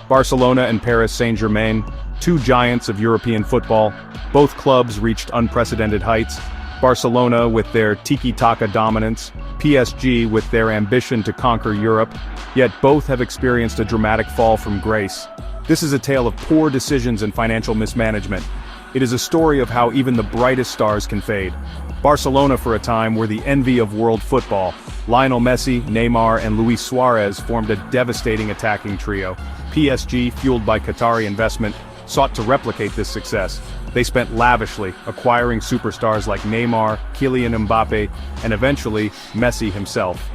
Barcelona and Paris Saint-Germain, two giants of European football. Both clubs reached unprecedented heights. Barcelona with their tiki-taka dominance, PSG with their ambition to conquer Europe, yet both have experienced a dramatic fall from grace. This is a tale of poor decisions and financial mismanagement. It is a story of how even the brightest stars can fade. Barcelona for a time were the envy of world football. Lionel Messi, Neymar and Luis Suarez formed a devastating attacking trio. PSG, fueled by Qatari investment, sought to replicate this success. They spent lavishly, acquiring superstars like Neymar, Kylian Mbappe, and eventually, Messi himself.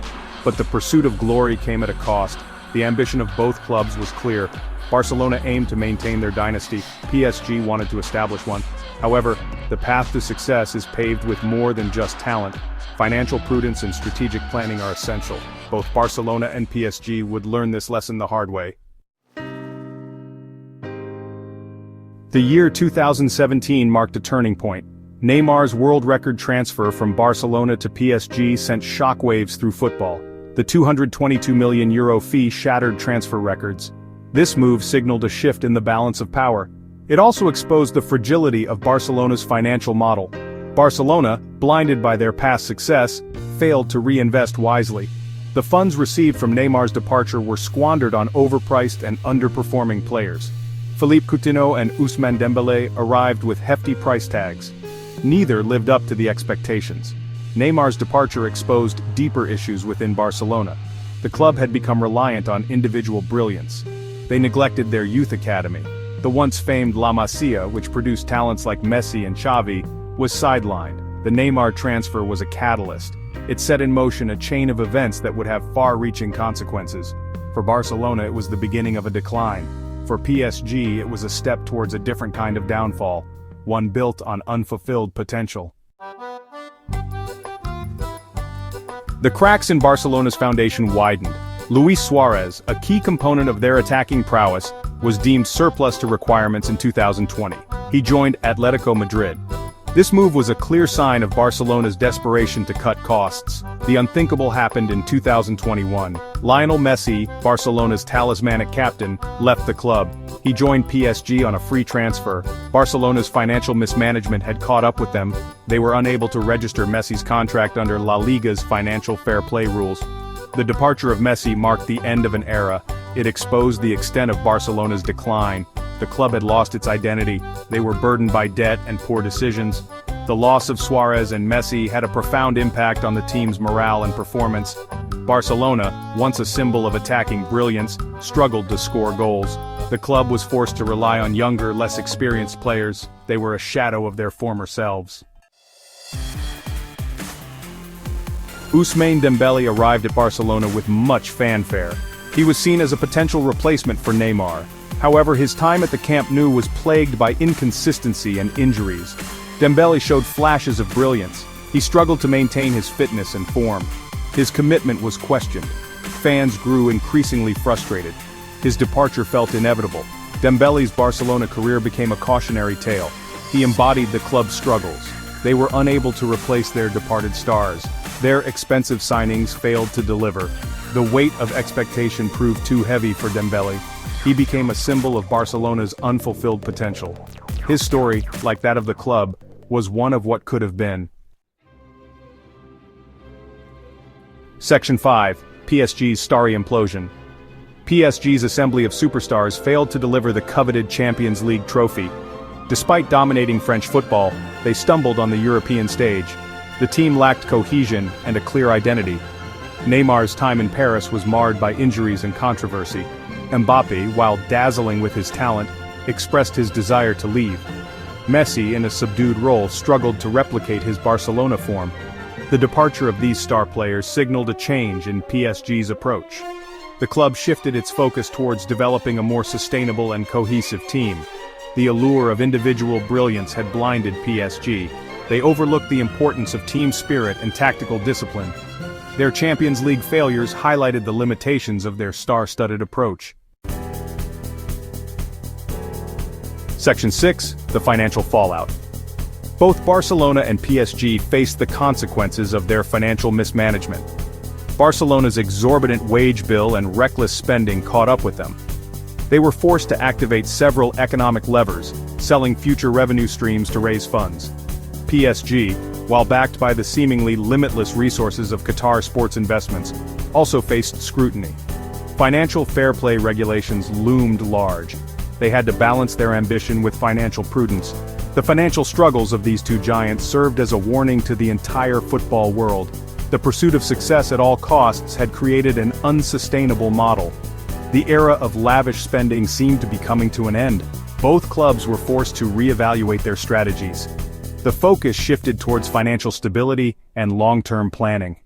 But the pursuit of glory came at a cost. The ambition of both clubs was clear. Barcelona aimed to maintain their dynasty, PSG wanted to establish one. However, the path to success is paved with more than just talent. Financial prudence and strategic planning are essential. Both Barcelona and PSG would learn this lesson the hard way. The year 2017 marked a turning point. Neymar's world record transfer from Barcelona to PSG sent shockwaves through football. The €222 million fee shattered transfer records. This move signaled a shift in the balance of power. It also exposed the fragility of Barcelona's financial model. Barcelona, blinded by their past success, failed to reinvest wisely. The funds received from Neymar's departure were squandered on overpriced and underperforming players. Philippe Coutinho and Ousmane Dembélé arrived with hefty price tags. Neither lived up to the expectations. Neymar's departure exposed deeper issues within Barcelona. The club had become reliant on individual brilliance. They neglected their youth academy. The once famed La Masia, which produced talents like Messi and Xavi, was sidelined. The Neymar transfer was a catalyst. It set in motion a chain of events that would have far-reaching consequences. For Barcelona, it was the beginning of a decline. For PSG, it was a step towards a different kind of downfall, one built on unfulfilled potential. The cracks in Barcelona's foundation widened. Luis Suarez, a key component of their attacking prowess, was deemed surplus to requirements in 2020. He joined Atletico Madrid. This move was a clear sign of Barcelona's desperation to cut costs. The unthinkable happened in 2021. Lionel Messi, Barcelona's talismanic captain, left the club. He joined PSG on a free transfer. Barcelona's financial mismanagement had caught up with them. They were unable to register Messi's contract under La Liga's financial fair play rules. The departure of Messi marked the end of an era. It exposed the extent of Barcelona's decline. The club had lost its identity. They were burdened by debt and poor decisions. The loss of Suarez and Messi had a profound impact on the team's morale and performance. Barcelona, once a symbol of attacking brilliance, struggled to score goals. The club was forced to rely on younger, less experienced players. They were a shadow of their former selves. Ousmane Dembélé arrived at Barcelona with much fanfare. He was seen as a potential replacement for Neymar. However, his time at the Camp Nou was plagued by inconsistency and injuries. Dembélé showed flashes of brilliance. He struggled to maintain his fitness and form. His commitment was questioned. Fans grew increasingly frustrated. His departure felt inevitable. Dembélé's Barcelona career became a cautionary tale. He embodied the club's struggles. They were unable to replace their departed stars. Their expensive signings failed to deliver. The weight of expectation proved too heavy for Dembélé. He became a symbol of Barcelona's unfulfilled potential. His story, like that of the club, was one of what could have been. Section 5. PSG's starry implosion. PSG's assembly of superstars failed to deliver the coveted Champions League trophy. Despite dominating French football, they stumbled on the European stage. The team lacked cohesion and a clear identity. Neymar's time in Paris was marred by injuries and controversy. Mbappe, while dazzling with his talent, expressed his desire to leave. Messi, in a subdued role, struggled to replicate his Barcelona form. The departure of these star players signaled a change in PSG's approach. The club shifted its focus towards developing a more sustainable and cohesive team. The allure of individual brilliance had blinded PSG. They overlooked the importance of team spirit and tactical discipline. Their Champions League failures highlighted the limitations of their star-studded approach. Section 6. The financial fallout. Both Barcelona and PSG faced the consequences of their financial mismanagement. Barcelona's exorbitant wage bill and reckless spending caught up with them. They were forced to activate several economic levers, selling future revenue streams to raise funds. PSG, while backed by the seemingly limitless resources of Qatar sports investments, also faced scrutiny. Financial fair play regulations loomed large. They had to balance their ambition with financial prudence. The financial struggles of these two giants served as a warning to the entire football world. The pursuit of success at all costs had created an unsustainable model. The era of lavish spending seemed to be coming to an end. Both clubs were forced to reevaluate their strategies. The focus shifted towards financial stability and long-term planning.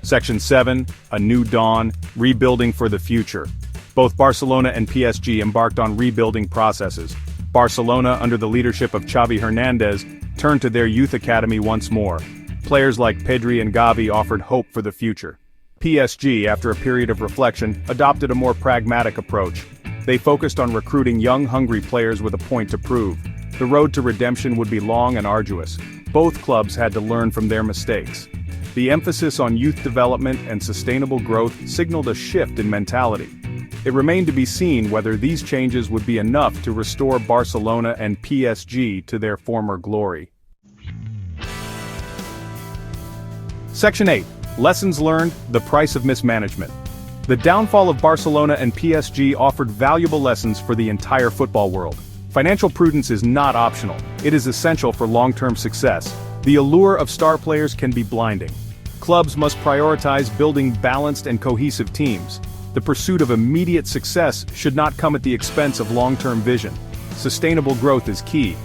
Section 7, A New Dawn, Rebuilding for the Future. Both Barcelona and PSG embarked on rebuilding processes. Barcelona, under the leadership of Xavi Hernandez, turned to their youth academy once more. Players like Pedri and Gavi offered hope for the future. PSG, after a period of reflection, adopted a more pragmatic approach. They focused on recruiting young, hungry players with a point to prove. The road to redemption would be long and arduous. Both clubs had to learn from their mistakes. The emphasis on youth development and sustainable growth signaled a shift in mentality. It remained to be seen whether these changes would be enough to restore Barcelona and PSG to their former glory. Section 8. Lessons learned, the price of mismanagement. The downfall of Barcelona and PSG offered valuable lessons for the entire football world. Financial prudence is not optional. It is essential for long-term success. The allure of star players can be blinding. Clubs must prioritize building balanced and cohesive teams. The pursuit of immediate success should not come at the expense of long-term vision. Sustainable growth is key.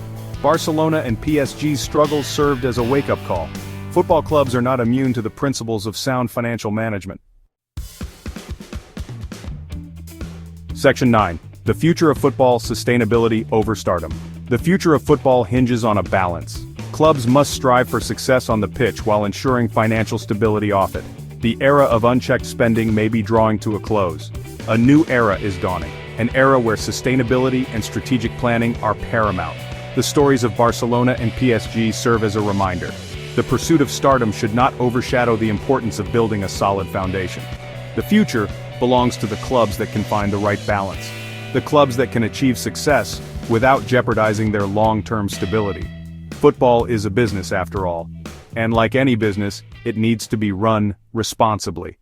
Barcelona and PSG's struggles served as a wake-up call. Football clubs are not immune to the principles of sound financial management. Section 9. The future of football, sustainability over stardom. The future of football hinges on a balance. Clubs must strive for success on the pitch while ensuring financial stability off it. The era of unchecked spending may be drawing to a close. A new era is dawning, an era where sustainability and strategic planning are paramount. The stories of Barcelona and PSG serve as a reminder. The pursuit of stardom should not overshadow the importance of building a solid foundation. The future belongs to the clubs that can find the right balance. The clubs that can achieve success without jeopardizing their long-term stability. Football is a business after all. And like any business, it needs to be run responsibly.